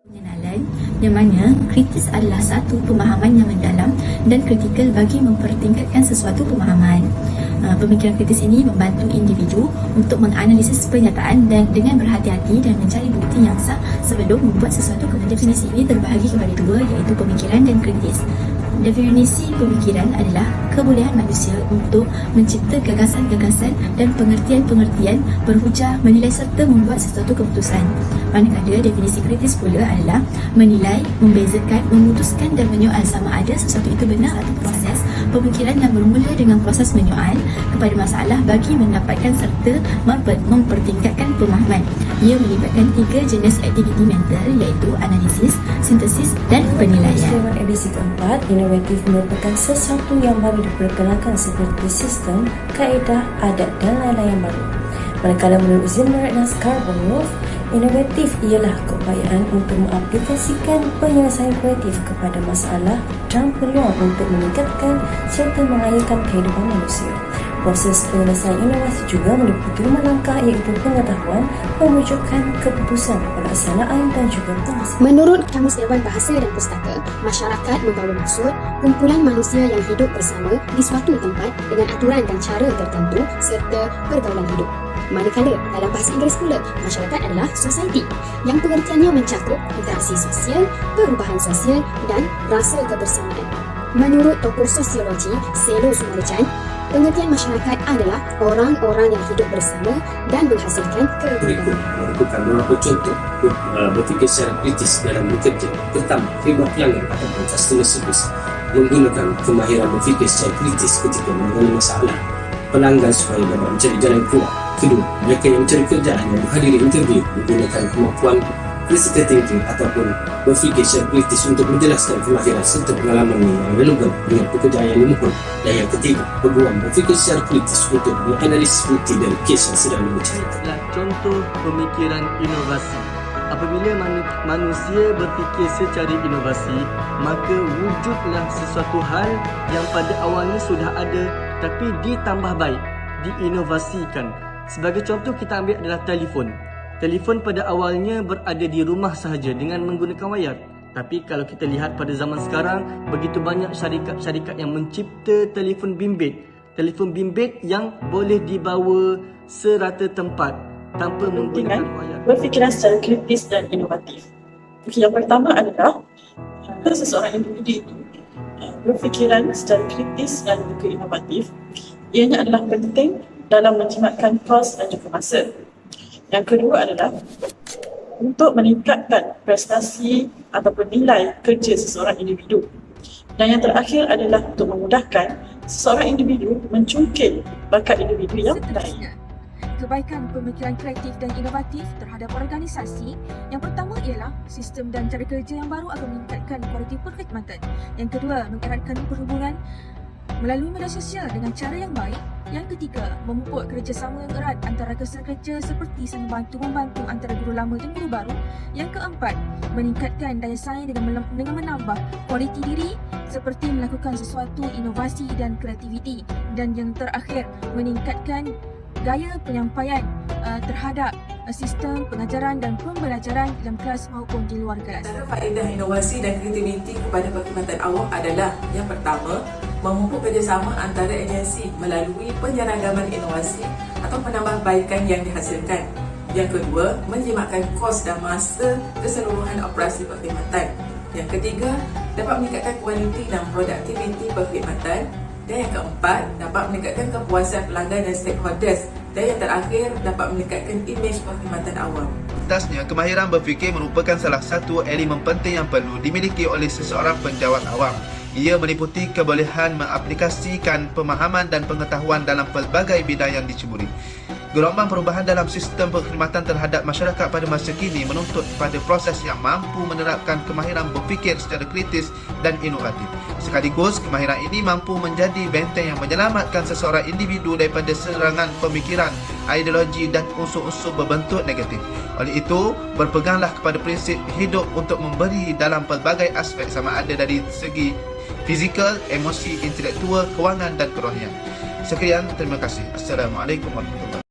Pengenalan yang mana kritis adalah satu pemahaman yang mendalam dan kritikal bagi mempertingkatkan sesuatu pemahaman. Pemikiran kritis ini membantu individu untuk menganalisis pernyataan dan dengan berhati-hati dan mencari bukti yang sah sebelum membuat sesuatu keputusan. Definisi ini terbahagi kepada dua, iaitu pemikiran dan kritis. Definisi pemikiran adalah kebolehan manusia untuk mencipta gagasan-gagasan dan pengertian-pengertian, berhujah, menilai serta membuat sesuatu keputusan. Manakala definisi kritis pula adalah menilai, membezakan, memutuskan dan menyoal sama ada sesuatu itu benar atau proses pemikiran yang bermula dengan proses menyoal kepada masalah bagi mendapatkan serta mempertingkatkan pemahaman. Ia melibatkan tiga jenis aktiviti mental, iaitu analisis, sintesis dan penilaian. Sistem edisi keempat, inovatif merupakan sesuatu yang baru diperkenalkan seperti sistem, kaedah, adat dan lain-lain yang baru. Manakala menurut Zimmer dan Scarborough, inovatif ialah keupayaan untuk mengaplikasikan penyelesaian kreatif kepada masalah dan peluang untuk meningkatkan serta mengairkan kehidupan manusia. Proses penyelesaian inovasi juga meliputi 5 langkah, iaitu pengetahuan, pemwujudan, keputusan, pelaksanaan dan juga penghasil. Menurut Kamus Dewan Bahasa dan Pustaka, masyarakat membawa maksud kumpulan manusia yang hidup bersama di suatu tempat dengan aturan dan cara tertentu serta pergaulan hidup. Manakala dalam bahasa Inggeris pula, masyarakat adalah society yang pengertiannya mencakup interaksi sosial, perubahan sosial dan rasa kebersamaan. Menurut tokoh sosiologi Selo Sumarjan, pengertian masyarakat adalah orang-orang yang hidup bersama dan menghasilkan kehidupan. Merupakan beberapa contoh berfikir secara kritis dalam bekerja. Pertama, khidmat pelanggan ataupun customer service menggunakan kemahiran berfikir secara kritis ketika mengalami masalah pelanggan supaya dapat mencari jalan keluar. Kedua, mereka yang mencari kerjaan yang menghadiri interview menggunakan kemampuan critical thinking ataupun berfikir secara kritis untuk menjelaskan kemahiran serta pengalaman yang relevan dengan pekerjaan yang dimohon. Dan yang ketiga, peguam berfikir secara kritis untuk menganalisis bukti dan kes yang sedang dibicarakan. Adalah contoh pemikiran inovasi. Apabila manusia berfikir secara inovasi, maka wujudlah sesuatu hal yang pada awalnya sudah ada tapi ditambah baik, diinovasikan. Sebagai contoh, kita ambil adalah telefon. Telefon pada awalnya berada di rumah sahaja dengan menggunakan wayar. Tapi kalau kita lihat pada zaman sekarang, begitu banyak syarikat-syarikat yang mencipta telefon bimbit. Telefon bimbit yang boleh dibawa serata tempat tanpa menggunakan wayar. Berfikiran secara kritis dan inovatif. Yang pertama adalah seseorang individu itu berfikiran secara kritis dan juga inovatif. Ianya adalah penting dalam menjimatkan kos dan juga masa. Yang kedua adalah untuk meningkatkan prestasi ataupun nilai kerja seseorang individu. Dan yang terakhir adalah untuk memudahkan seseorang individu mencungkil bakat individu yang lain. Kebaikan pemikiran kreatif dan inovatif terhadap organisasi, yang pertama ialah sistem dan cara kerja yang baru akan meningkatkan kualiti perkhidmatan. Yang kedua, mengeratkan perhubungan melalui media sosial dengan cara yang baik. Yang ketiga, memupuk kerjasama yang erat antara kesan kerja seperti saling bantu-membantu antara guru lama dan guru baru. Yang keempat, meningkatkan daya saing dengan menambah kualiti diri seperti melakukan sesuatu inovasi dan kreativiti. Dan yang terakhir, meningkatkan gaya penyampaian terhadap sistem pengajaran dan pembelajaran dalam kelas maupun di luar kelas. Antara faedah inovasi dan kreativiti kepada perkhidmatan awam adalah yang pertama, memupuk kerjasama antara agensi melalui penyeragaman inovasi atau penambahbaikan yang dihasilkan. Yang kedua, menjimatkan kos dan masa keseluruhan operasi perkhidmatan. Yang ketiga, dapat meningkatkan kualiti dan produktiviti perkhidmatan. Dan yang keempat, dapat meningkatkan kepuasan pelanggan dan stakeholders. Dan yang terakhir, dapat meningkatkan imej perkhidmatan awam. Atasnya, kemahiran berfikir merupakan salah satu elemen penting yang perlu dimiliki oleh seseorang penjawat awam. Ia meliputi kebolehan mengaplikasikan pemahaman dan pengetahuan dalam pelbagai bidang yang diceburi. Gelombang perubahan dalam sistem perkhidmatan terhadap masyarakat pada masa kini menuntut pada proses yang mampu menerapkan kemahiran berfikir secara kritis dan inovatif. Sekaligus, kemahiran ini mampu menjadi benteng yang menyelamatkan seseorang individu daripada serangan pemikiran, ideologi dan unsur-unsur berbentuk negatif. Oleh itu, berpeganglah kepada prinsip hidup untuk memberi dalam pelbagai aspek sama ada dari segi fizikal, emosi, intelektual, kewangan dan kerohanian. Sekian, terima kasih. Assalamualaikum warahmatullahi wabarakatuh.